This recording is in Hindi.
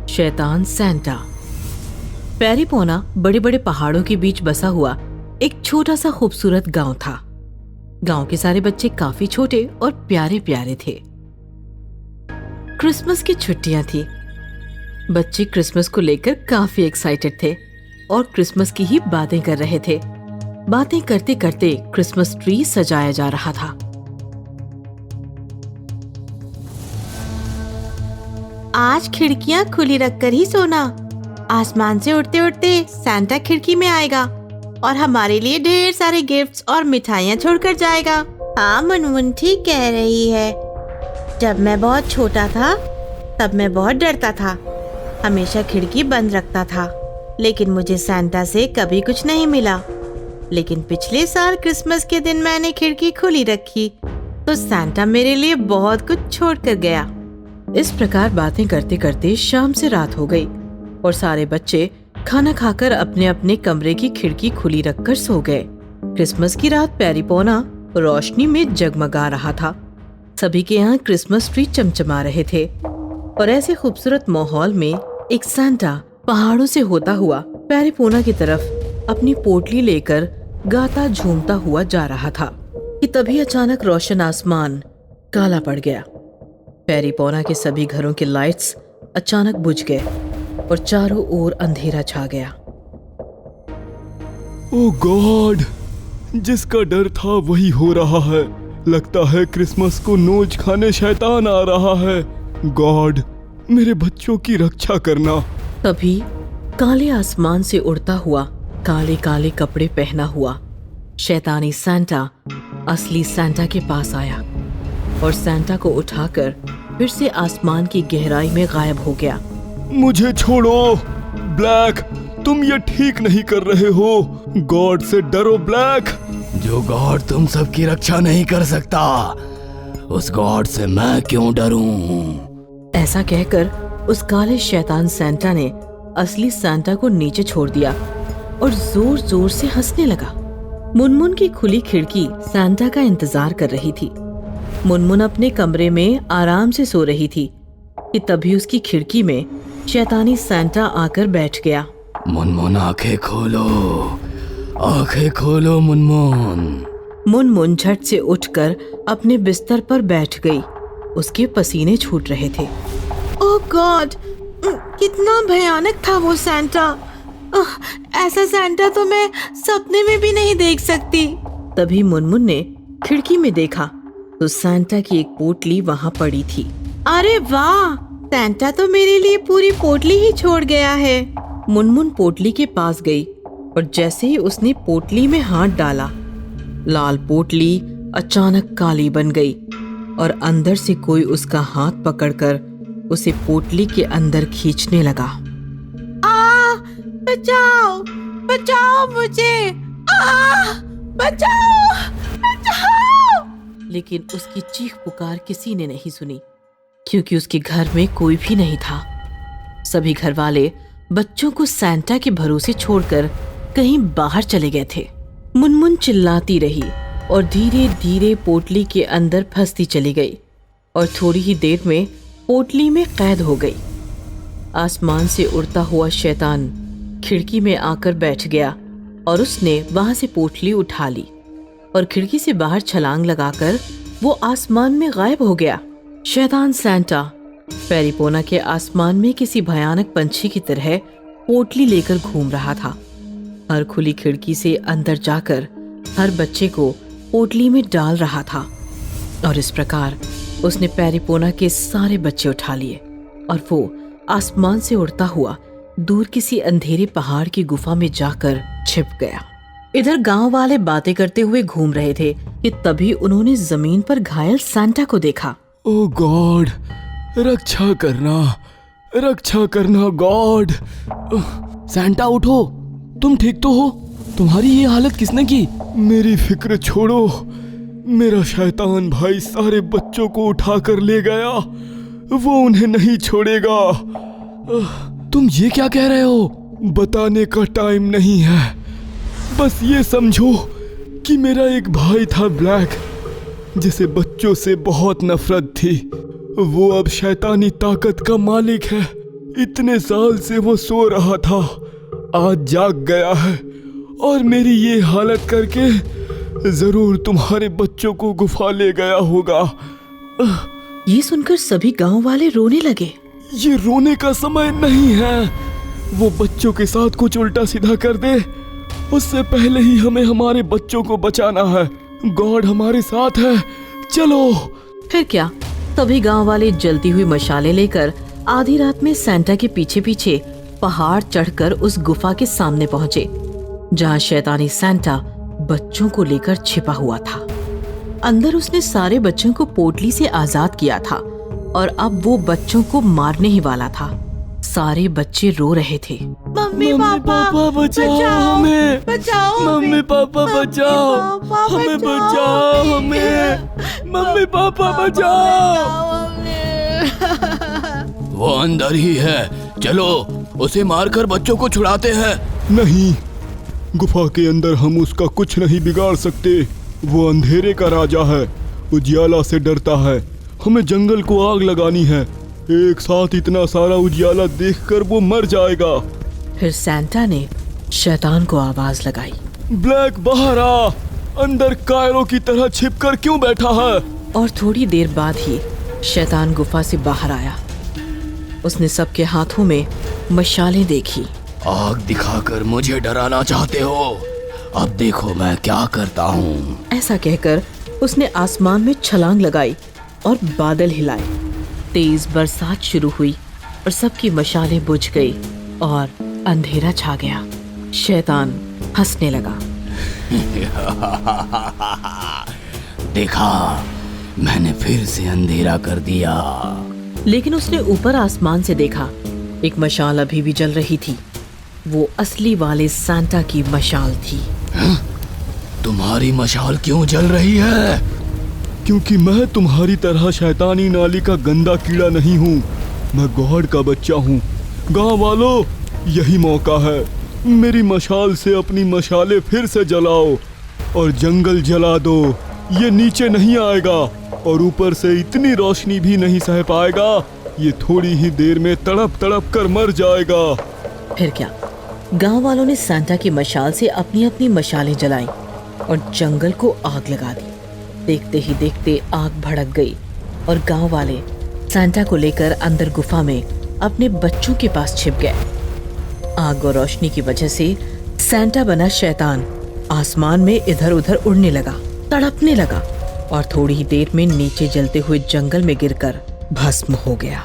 शैतान सैंटा। पेरिपोना बड़े बड़े पहाड़ों के बीच बसा हुआ एक छोटा सा खूबसूरत गांव था। गांव के सारे बच्चे काफी छोटे और प्यारे प्यारे थे। क्रिसमस की छुट्टियां थी। बच्चे क्रिसमस को लेकर काफी एक्साइटेड थे और क्रिसमस की ही बातें कर रहे थे। बातें करते करते क्रिसमस ट्री सजाया जा रहा था। आज खिड़कियां खुली रखकर ही सोना। आसमान से उड़ते उड़ते सैंटा खिड़की में आएगा और हमारे लिए ढेर सारे गिफ्ट्स और मिठाइयाँ छोड़कर जाएगा। हाँ, मुनमुन ठीक कह रही है। जब मैं बहुत छोटा था तब मैं बहुत डरता था, हमेशा खिड़की बंद रखता था, लेकिन मुझे सैंटा से कभी कुछ नहीं मिला। लेकिन पिछले साल क्रिसमस के दिन मैंने खिड़की खुली रखी तो सैंटा मेरे लिए बहुत कुछ छोड़ कर गया। इस प्रकार बातें करते करते शाम से रात हो गई और सारे बच्चे खाना खाकर अपने अपने कमरे की खिड़की खुली रखकर सो गए। क्रिसमस की रात पेरिपोना रोशनी में जगमगा रहा था। सभी के यहाँ क्रिसमस ट्री चमचमा रहे थे और ऐसे खूबसूरत माहौल में एक सैंटा पहाड़ों से होता हुआ पेरिपोना की तरफ अपनी पोटली लेकर गाता झूमता हुआ जा रहा था कि तभी अचानक रोशन आसमान काला पड़ गया। पेरिपोना के सभी घरों के लाइट्स अचानक बुझ गए और चारों ओर अंधेरा छा गया। ओह गॉड, जिसका डर था वही हो रहा है। लगता है क्रिसमस को नोच खाने शैतान आ रहा है। गॉड, मेरे बच्चों की रक्षा करना। तभी काले आसमान से उड़ता हुआ काले काले कपड़े पहना हुआ शैतानी सैंटा असली सैंटा के पास आया और सैंटा को उठाकर फिर से आसमान की गहराई में गायब हो गया। मुझे छोड़ो ब्लैक, तुम ये ठीक नहीं कर रहे हो। गॉड से डरो ब्लैक। जो गॉड तुम सबकी रक्षा नहीं कर सकता, उस गॉड से मैं क्यों डरूं? ऐसा कहकर उस काले शैतान सैंटा ने असली सैंटा को नीचे छोड़ दिया और जोर जोर से हंसने लगा। मुनमुन की खुली खिड़की सैंटा का इंतजार कर रही थी। मुनमुन अपने कमरे में आराम से सो रही थी कि तभी उसकी खिड़की में शैतानी सैंटा आकर बैठ गया। मुनमुन आंखें खोलो, आंखें खोलो मुनमुन। मुनमुन झट से उठकर अपने बिस्तर पर बैठ गई। उसके पसीने छूट रहे थे। ओह गॉड, कितना भयानक था वो सैंटा। ऐसा सैंटा तो मैं सपने में भी नहीं देख सकती। तभी मुनमुन ने खिड़की में देखा तो सैंटा की एक पोटली वहाँ पड़ी थी। अरे वाह, सैंटा तो मेरे लिए पूरी पोटली ही छोड़ गया है। मुनमुन पोटली के पास गई और जैसे ही उसने पोटली में हाथ डाला, लाल पोटली अचानक काली बन गई और अंदर से कोई उसका हाथ पकड़कर उसे पोटली के अंदर खींचने लगा। बचाओ, बचाओ मुझे, बचाओ, बचाओ। लेकिन उसकी चीख पुकार किसी ने नहीं सुनी क्योंकि उसके घर में कोई भी नहीं था। सभी घर वाले बच्चों को सैंटा के भरोसे छोड़कर कहीं बाहर चले गए थे। मुनमुन चिल्लाती रही और धीरे धीरे पोटली के अंदर फंसती चली गई और थोड़ी ही देर में पोटली में कैद हो गई। आसमान से उड़ता हुआ शैतान खिड़की में आकर बैठ गया और उसने वहां से पोटली उठा ली और खिड़की से बाहर छलांग लगाकर वो आसमान में गायब हो गया। शैतान सैंटा पेरिपोना के आसमान में किसी भयानक पंछी की तरह पोटली लेकर घूम रहा था। हर खुली खिड़की से अंदर जाकर हर बच्चे को पोटली में डाल रहा था और इस प्रकार उसने पेरिपोना के सारे बच्चे उठा लिए और वो आसमान से उड़ता हुआ दूर किसी अंधेरे पहाड़ की गुफा में जाकर छिप गया। इधर गांव वाले बातें करते हुए घूम रहे थे कि तभी उन्होंने जमीन पर घायल सैंटा को देखा। ओह गॉड, रक्षा करना, रक्षा करना गॉड। सैंटा उठो, तुम ठीक तो हो? तुम्हारी ये हालत किसने की? मेरी फिक्र छोड़ो, मेरा शैतान भाई सारे बच्चों को उठा कर ले गया। वो उन्हें नहीं छोड़ेगा। तुम ये क्या कह रहे हो? बताने का टाइम नहीं है। बस ये समझो कि मेरा एक भाई था ब्लैक। जिसे बच्चों से बहुत नफरत थी, वो अब शैतानी ताकत का मालिक है। इतने साल से वो सो रहा था, आज जाग गया है और मेरी ये हालत करके जरूर तुम्हारे बच्चों को गुफा ले गया होगा। ये सुनकर सभी गांव वाले रोने लगे। ये रोने का समय नहीं है। वो बच्चों के साथ कुछ उल्टा सीधा कर दे, उससे पहले ही हमें हमारे बच्चों को बचाना है। गॉड हमारे साथ है, चलो। फिर क्या, सभी गांव वाले जलती हुई मशालें लेकर आधी रात में सैंटा के पीछे पीछे पहाड़ चढ़कर उस गुफा के सामने पहुंचे, जहां शैतानी सैंटा बच्चों को लेकर छिपा हुआ था। अंदर उसने सारे बच्चों को पोटली से आजाद किया था और अब वो बच्चों को मारने ही वाला था। सारे बच्चे रो रहे थे। मम्मी पापा बचाओ हमें, बचाओ मम्मी पापा बचाओ हमें, बचाओ हमें, मम्मी पापा बचाओ। वो अंदर ही है, चलो उसे मारकर बच्चों को छुड़ाते हैं। नहीं, गुफा के अंदर हम उसका कुछ नहीं बिगाड़ सकते। वो अंधेरे का राजा है, उजियाला से डरता है। हमें जंगल को आग लगानी है। एक साथ इतना सारा उजियाला देखकर वो मर जाएगा। फिर सैंटा ने शैतान को आवाज लगाई, ब्लैक बाहर आ, अंदर कायरों की तरह छिपकर क्यों बैठा है? और थोड़ी देर बाद ही शैतान गुफा से बाहर आया। उसने सबके हाथों में मशालें देखी। आग दिखाकर मुझे डराना चाहते हो? अब देखो मैं क्या करता हूँ। ऐसा कहकर उसने आसमान में छलांग लगाई और बादल हिलाए। तेज बरसात शुरू हुई और सबकी मशालें बुझ गई और अंधेरा छा गया। शैतान हंसने लगा। देखा, मैंने फिर से अंधेरा कर दिया। लेकिन उसने ऊपर आसमान से देखा, एक मशाल अभी भी जल रही थी। वो असली वाले सैंटा की मशाल थी। तुम्हारी मशाल क्यों जल रही है? क्योंकि मैं तुम्हारी तरह शैतानी नाली का गंदा कीड़ा नहीं हूँ। मैं गॉड का बच्चा हूँ। गाँव वालों, यही मौका है। मेरी मशाल से अपनी मशालें फिर से जलाओ और जंगल जला दो। ये नीचे नहीं आएगा और ऊपर से इतनी रोशनी भी नहीं सह पाएगा। ये थोड़ी ही देर में तड़प तड़प कर मर जाएगा। फिर क्या, गांव वालों ने सैंटा की मशाल से अपनी अपनी मशालें जलाईं और जंगल को आग लगा दी। देखते ही देखते आग भड़क गई और गांव वाले सैंटा को लेकर अंदर गुफा में अपने बच्चों के पास छिप गए। आग और रोशनी की वजह से सैंटा बना शैतान आसमान में इधर उधर उड़ने लगा, तड़पने लगा और थोड़ी ही देर में नीचे जलते हुए जंगल में गिरकर भस्म हो गया।